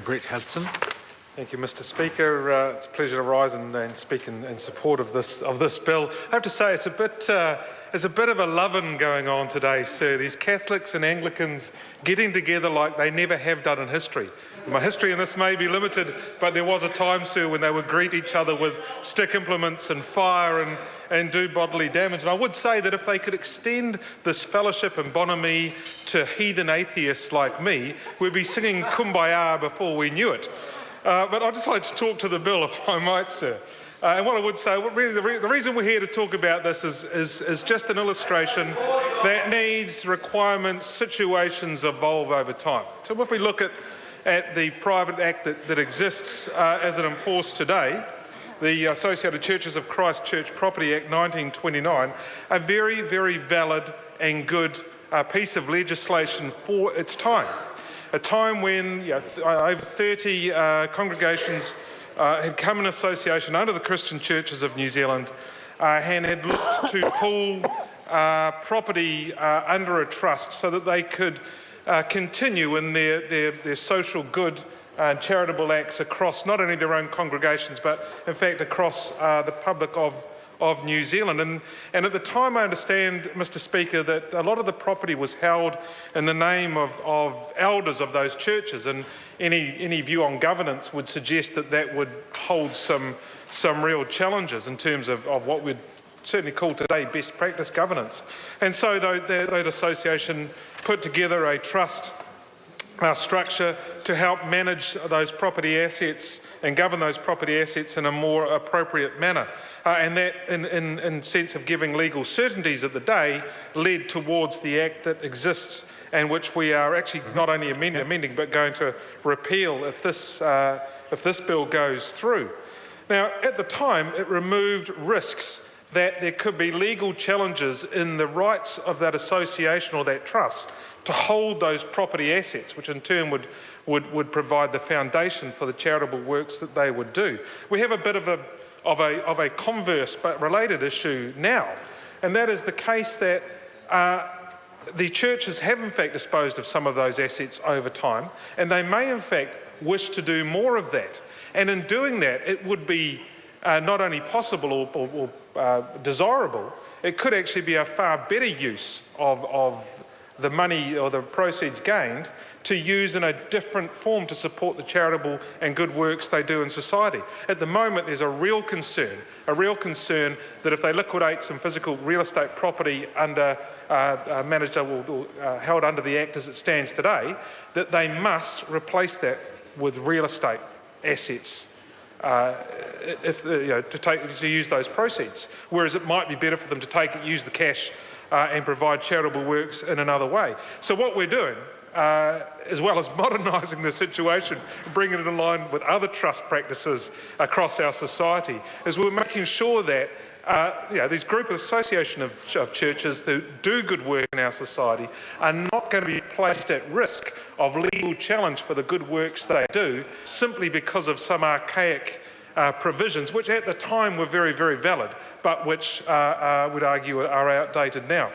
Brett Hudson. Thank you, Mr. Speaker. It's a pleasure to rise and speak in support of this bill. I have to say it's a bit of a lovin' going on today, sir. These Catholics and Anglicans getting together like they never have done in history. My history in this may be limited, but there was a time, sir, when they would greet each other with stick implements and fire and do bodily damage. And I would say that if they could extend this fellowship and bonhomie to heathen atheists like me, we'd be singing Kumbaya before we knew it. But I'd just like to talk to the bill, if I might, sir. And what I would say, really, the reason we're here to talk about this is just an illustration that needs, requirements, situations evolve over time. So if we look at the private act that exists as it enforced today, the Associated Churches of Christ Church Property Act 1929, a very, very valid and good piece of legislation for its time. A time when over 30 congregations had come in association under the Christian Churches of New Zealand and had looked to pool property under a trust so that they could continue in their social good and charitable acts across not only their own congregations but in fact across the public of New Zealand. And at the time I understand, Mr. Speaker, that a lot of the property was held in the name of elders of those churches, and any view on governance would suggest that would hold some real challenges in terms of what we'd certainly call today best practice governance. And so that association put together a trust structure to help manage those property assets and govern those property assets in a more appropriate manner. And that, in sense of giving legal certainties of the day, led towards the Act that exists and which we are actually not only amending but going to repeal if this bill goes through. Now, at the time, it removed risks that there could be legal challenges in the rights of that association or that trust to hold those property assets, which in turn would provide the foundation for the charitable works that they would do. We have a bit of a converse but related issue now, and that is the case that the churches have in fact disposed of some of those assets over time, and they may in fact wish to do more of that. And in doing that, it would be not only possible or desirable, it could actually be a far better use of the money or the proceeds gained to use in a different form to support the charitable and good works they do in society. At the moment, there's a real concern that if they liquidate some physical real estate property managed or held under the Act as it stands today, that they must replace that with real estate assets to use those proceeds, whereas it might be better for them to take it, use the cash and provide charitable works in another way. So what we're doing, as well as modernising the situation, bringing it in line with other trust practices across our society, is we're making sure that these group of association of churches who do good work in our society are not going to be placed at risk of legal challenge for the good works they do simply because of some archaic provisions, which at the time were very, very valid, but which I would argue are outdated now.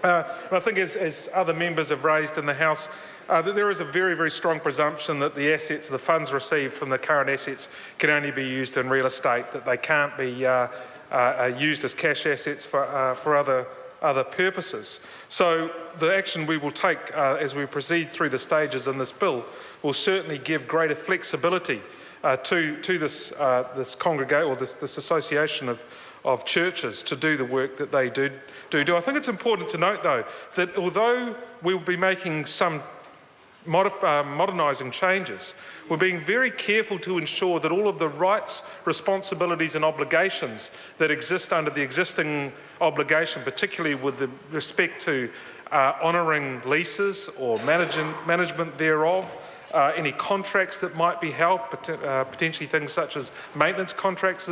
And I think as other members have raised in the House, that there is a very, very strong presumption that the assets, the funds received from the current assets can only be used in real estate, that they can't be used as cash assets for other purposes. So the action we will take as we proceed through the stages in this bill will certainly give greater flexibility to this congregation or this association of churches to do the work that they do. I think it's important to note, though, that although we will be making some modernising changes, we're being very careful to ensure that all of the rights, responsibilities and obligations that exist under the existing obligation, particularly with respect to honouring leases or management thereof, any contracts that might be held, potentially things such as maintenance contracts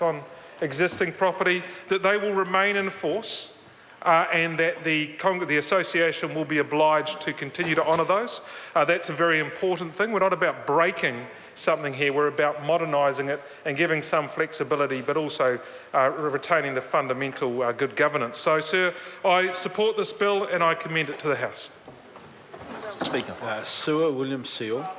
on existing property, that they will remain in force and that the association will be obliged to continue to honour those. That's a very important thing. We're not about breaking something here, we're about modernising it and giving some flexibility, but also retaining the fundamental good governance. So, sir, I support this bill and I commend it to the House. Speaker. Sua William Seal.